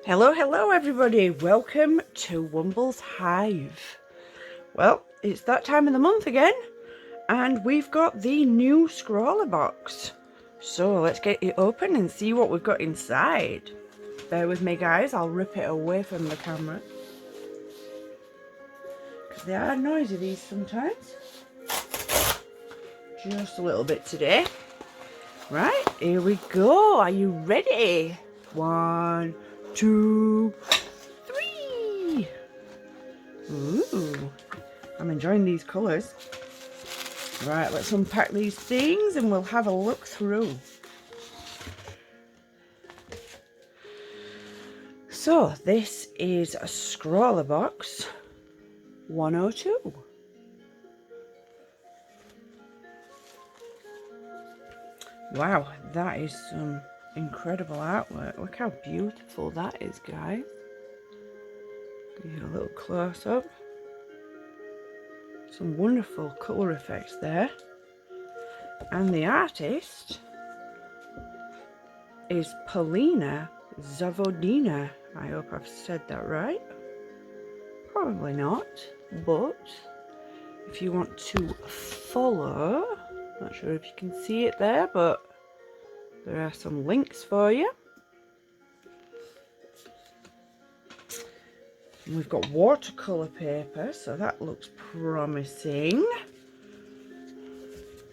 Hello everybody, welcome to Wumble's Hive. Well, it's that time of the month again, and we've got the new Scrawlr box. So let's get it open and see what we've got inside. Bear with me guys, I'll rip it away from the camera. Because they are noisy these sometimes. Just a little bit today. Right, here we go, are you ready? 1, 2, 3. Ooh, I'm enjoying these colours. Right, let's unpack these things and we'll have a look through. So, this is a Scrawlr Box 102. Wow, that is some incredible artwork. Look how beautiful that is, guys. Give you a little close up. Some wonderful colour effects there. And the artist is Polina Zavodina. I hope I've said that right. Probably not, but if you want to follow, not sure if you can see it there, but there are some links for you. And we've got watercolour paper, so that looks promising.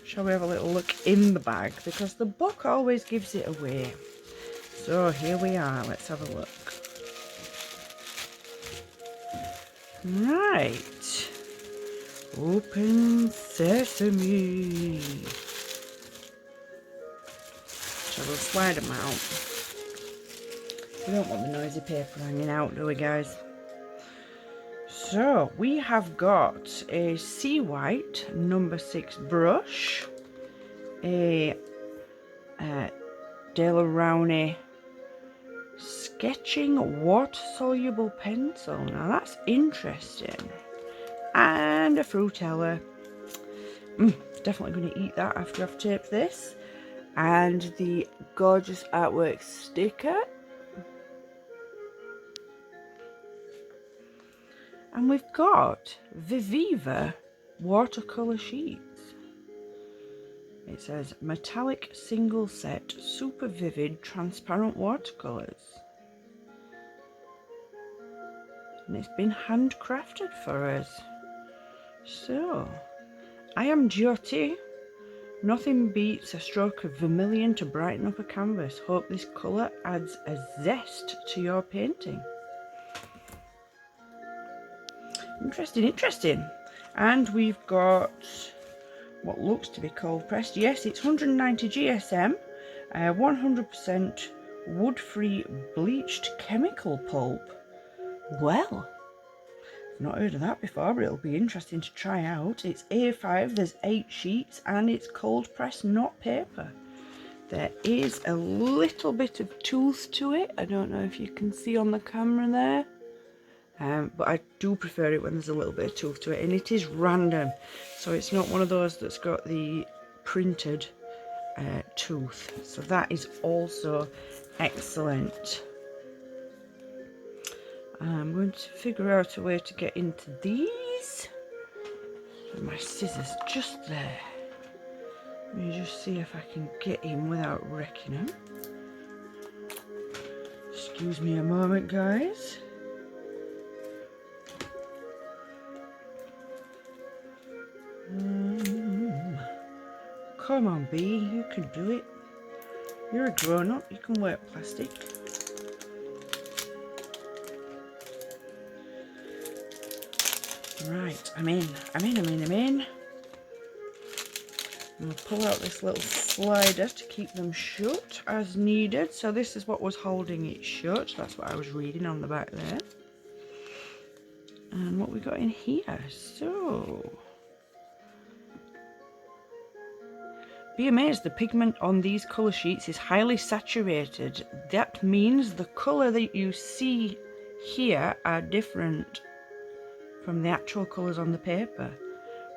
Shall we have a little look in the bag, because the book always gives it away. So here we are, let's have a look. Right, open sesame. So we'll slide them out. We don't want the noisy paper hanging out, do we guys? So we have got a Sea White number 6 brush, a Delarowney sketching water soluble pencil. Now that's interesting. And a Fruitella. Definitely going to eat that after I've taped this. And the gorgeous artwork sticker. And we've got Viviva watercolour sheets. It says metallic single set super vivid transparent watercolours. And it's been handcrafted for us. So, I am Jyoti. Nothing beats a stroke of vermilion to brighten up a canvas. Hope this colour adds a zest to your painting. Interesting. And we've got what looks to be cold pressed. Yes, it's 190 GSM, 100% wood-free bleached chemical pulp. Well, I've not heard of that before, but it'll be interesting to try out. It's A5, there's 8 sheets, and it's cold pressed, not paper. There is a little bit of tooth to it. I don't know if you can see on the camera there. But I do prefer it when there's a little bit of tooth to it, and it is random, so it's not one of those that's got the printed tooth, so that is also excellent. I'm going to figure out a way to get into these. My scissors just there. Let me just see if I can get in without wrecking them. Excuse me a moment guys. Come on, Bee, you can do it. You're a grown-up, you can work plastic. Right, I'm in. I'm going to pull out this little slider to keep them shut as needed. So this is what was holding it shut. That's what I was reading on the back there. And what we got in here. So, be amazed, the pigment on these colour sheets is highly saturated. That means the colour that you see here are different from the actual colours on the paper.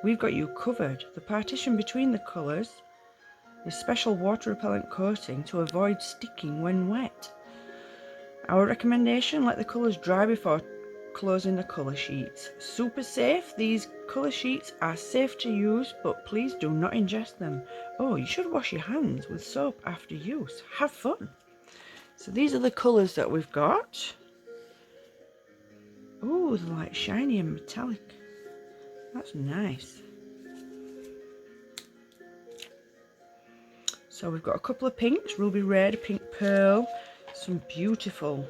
We've got you covered. The partition between the colours is special water repellent coating to avoid sticking when wet. Our recommendation, let the colours dry before closing the colour sheets. Super safe. These colour sheets are safe to use, but please do not ingest them. Oh, you should wash your hands with soap after use. Have fun. So these are the colours that we've got. Oh, they're like shiny and metallic. That's nice. So we've got a couple of pinks, ruby red, pink pearl, some beautiful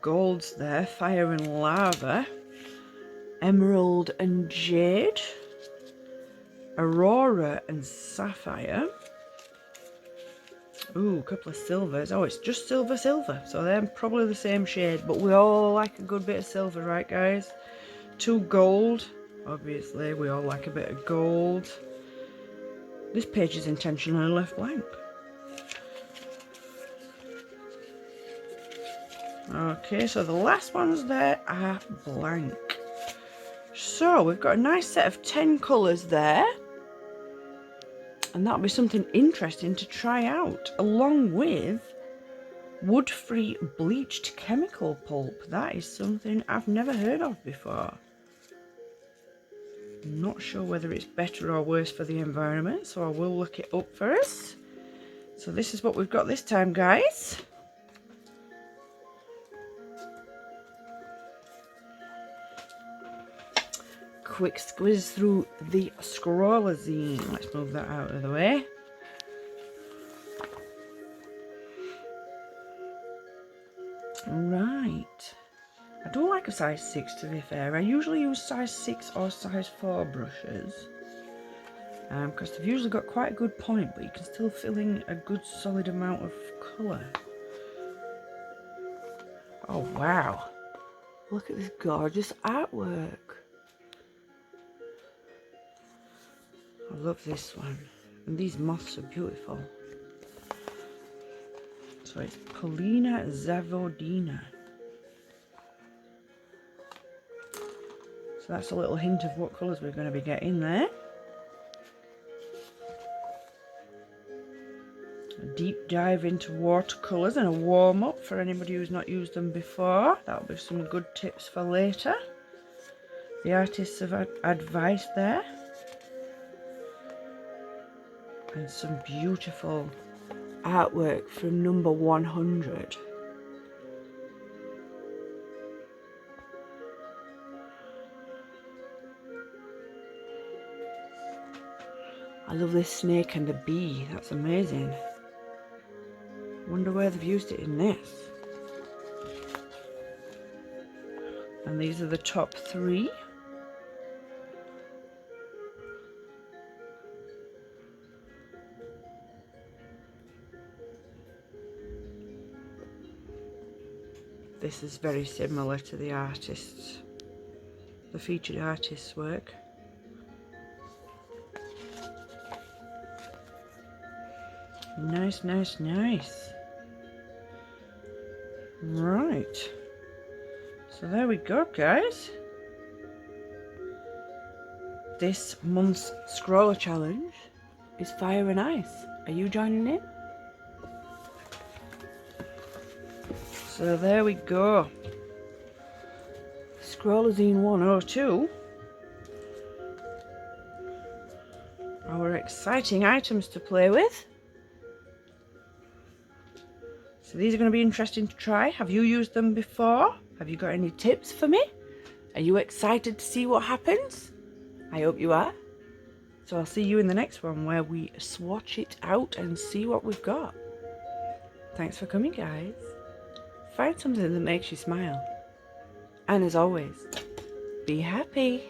golds there, fire and lava, emerald and jade, aurora and sapphire. Ooh, a couple of silvers. Oh, it's just silver, so they're probably the same shade, but we all like a good bit of silver, right guys? 2 gold, obviously we all like a bit of gold. This page is intentionally left blank. Okay, so the last ones there are blank. So we've got a nice set of 10 colours there. And that'll be something interesting to try out, along with wood-free bleached chemical pulp. That is something I've never heard of before. I'm not sure whether it's better or worse for the environment, so I will look it up for us. So this is what we've got this time, guys. Quick squiz through the Scrawlr zine. Let's move that out of the way. Right. I don't like a size 6 to be fair. I usually use size 6 or size 4 brushes. Because they've usually got quite a good point, but you can still fill in a good solid amount of colour. Oh wow. Look at this gorgeous artwork. I love this one. And these moths are beautiful. So it's Polina Zavodina. So that's a little hint of what colours we're going to be getting there. A deep dive into watercolours and a warm up for anybody who's not used them before. That'll be some good tips for later. The artists have advice there. And some beautiful artwork from number 100. I love this snake and the bee. That's amazing. Wonder where they've used it in this. And these are the top 3. This is very similar to the artists, the featured artist's work. Nice, nice, nice. Right. So there we go, guys. This month's Scrawlr challenge is Fire and Ice. Are you joining in? So there we go. Scrawlr Zine 102. Our exciting items to play with. So these are going to be interesting to try. Have you used them before? Have you got any tips for me? Are you excited to see what happens? I hope you are. So I'll see you in the next one where we swatch it out and see what we've got. Thanks for coming, guys. Find something that makes you smile. And as always, be happy.